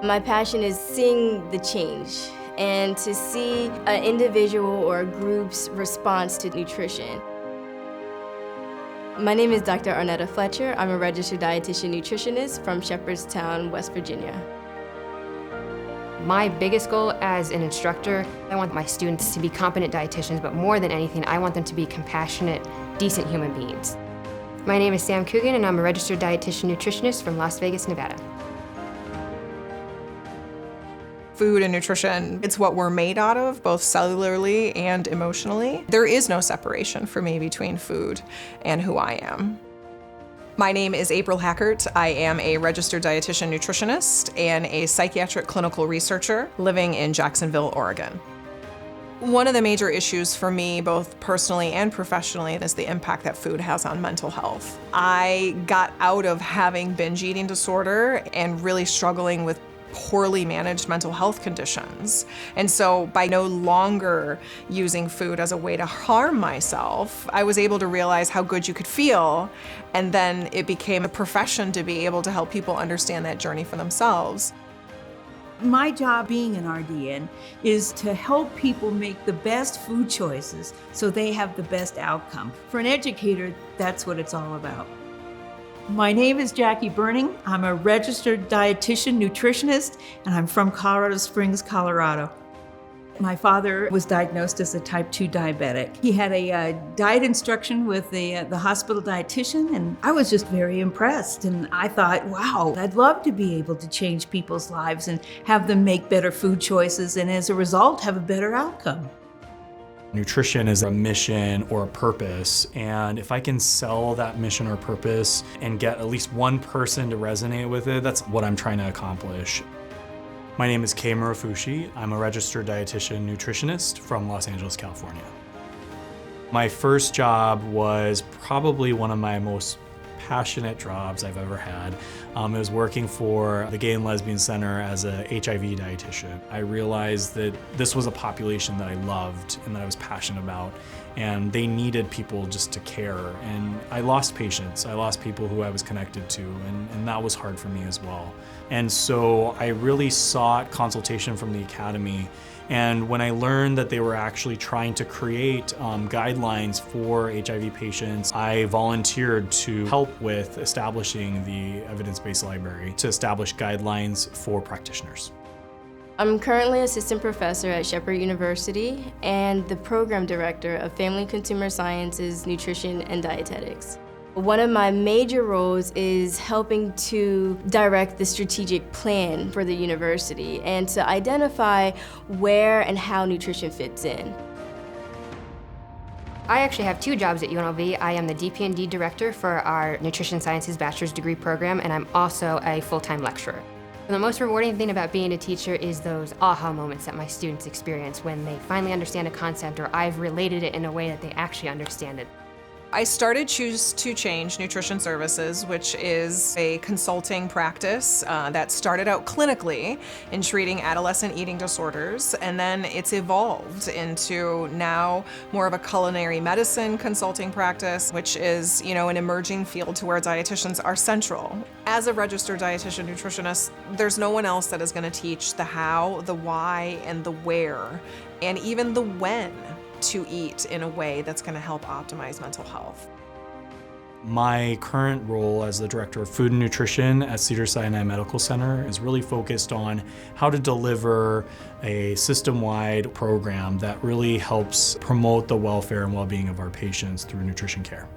My passion is seeing the change and to see an individual or a group's response to nutrition. My name is Dr. Arnetta Fletcher. I'm a registered dietitian nutritionist from Shepherdstown, West Virginia. My biggest goal as an instructor, I want my students to be competent dietitians, but more than anything, I want them to be compassionate, decent human beings. My name is Sam Coogan, and I'm a registered dietitian nutritionist from Las Vegas, Nevada. Food and nutrition, it's what we're made out of, both cellularly and emotionally. There is no separation for me between food and who I am. My name is April Hackert. I am a registered dietitian nutritionist and a psychiatric clinical researcher living in Jacksonville, Oregon. One of the major issues for me, both personally and professionally, is the impact that food has on mental health. I got out of having binge eating disorder and really struggling with poorly managed mental health conditions. And so by no longer using food as a way to harm myself, I was able to realize how good you could feel. And then it became a profession to be able to help people understand that journey for themselves. My job being an RDN is to help people make the best food choices so they have the best outcome. For an educator, that's what it's all about. My name is Jackie Burning. I'm a registered dietitian nutritionist, and I'm from Colorado Springs, Colorado. My father was diagnosed as a type 2 diabetic. He had a diet instruction with the hospital dietitian, and I was just very impressed. And I thought, wow, I'd love to be able to change people's lives and have them make better food choices, and as a result, have a better outcome. Nutrition is a mission or a purpose, and if I can sell that mission or purpose and get at least one person to resonate with it, that's what I'm trying to accomplish. My name is Kei Murafushi. I'm a registered dietitian nutritionist from Los Angeles, California. My first job was probably one of my most passionate jobs I've ever had. It was working for the Gay and Lesbian Center as a HIV dietitian. I realized that this was a population that I loved and that I was passionate about, and they needed people just to care. And I lost patients. I lost people who I was connected to, and that was hard for me as well. And so I really sought consultation from the academy. And when I learned that they were actually trying to create guidelines for HIV patients, I volunteered to help with establishing the evidence-based library to establish guidelines for practitioners. I'm currently assistant professor at Shepherd University and the program director of Family Consumer Sciences, Nutrition, and Dietetics. One of my major roles is helping to direct the strategic plan for the university and to identify where and how nutrition fits in. I actually have two jobs at UNLV. I am the DP&D director for our Nutrition Sciences bachelor's degree program, and I'm also a full-time lecturer. The most rewarding thing about being a teacher is those aha moments that my students experience when they finally understand a concept or I've related it in a way that they actually understand it. I started Choose to Change Nutrition Services, which is a consulting practice that started out clinically in treating adolescent eating disorders, and then it's evolved into now more of a culinary medicine consulting practice, which is, an emerging field to where dietitians are central. As a registered dietitian nutritionist, there's no one else that is going to teach the how, the why, and the where, and even the when to eat in a way that's going to help optimize mental health. My current role as the Director of Food and Nutrition at Cedars-Sinai Medical Center is really focused on how to deliver a system-wide program that really helps promote the welfare and well-being of our patients through nutrition care.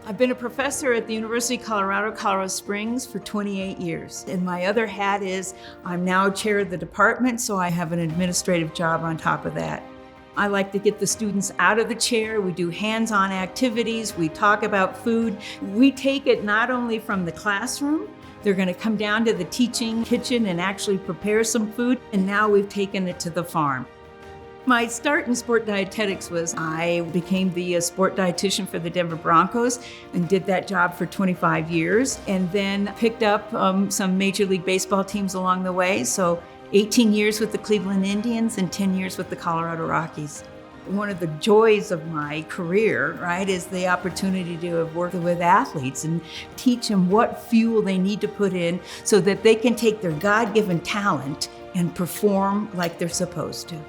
I've been a professor at the University of Colorado, Colorado Springs for 28 years. And my other hat is I'm now chair of the department, so I have an administrative job on top of that. I like to get the students out of the chair. We do hands-on activities. We talk about food. We take it not only from the classroom, they're going to come down to the teaching kitchen and actually prepare some food. And now we've taken it to the farm. My start in sport dietetics was I became the sport dietitian for the Denver Broncos and did that job for 25 years, and then picked up some Major League Baseball teams along the way. So 18 years with the Cleveland Indians and 10 years with the Colorado Rockies. One of the joys of my career, right, is the opportunity to have worked with athletes and teach them what fuel they need to put in so that they can take their God-given talent and perform like they're supposed to.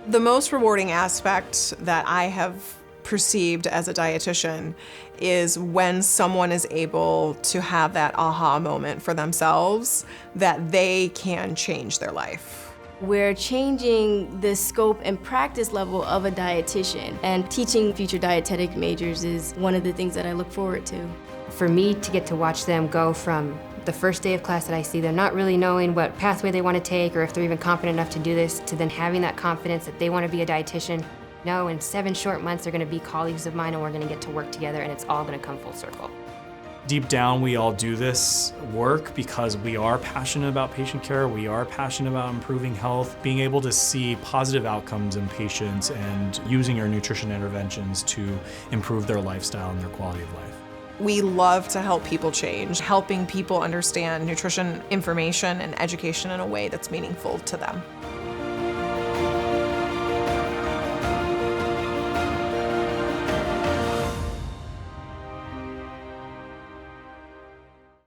The most rewarding aspect that I have perceived as a dietitian is when someone is able to have that aha moment for themselves that they can change their life. We're changing the scope and practice level of a dietitian, and teaching future dietetic majors is one of the things that I look forward to. For me to get to watch them go from the first day of class that I see them not really knowing what pathway they want to take or if they're even confident enough to do this, to then having that confidence that they want to be a dietitian. No, in 7 short months they're going to be colleagues of mine and we're going to get to work together and it's all going to come full circle. Deep down, we all do this work because we are passionate about patient care, we are passionate about improving health, being able to see positive outcomes in patients and using our nutrition interventions to improve their lifestyle and their quality of life. We love to help people change, helping people understand nutrition information and education in a way that's meaningful to them.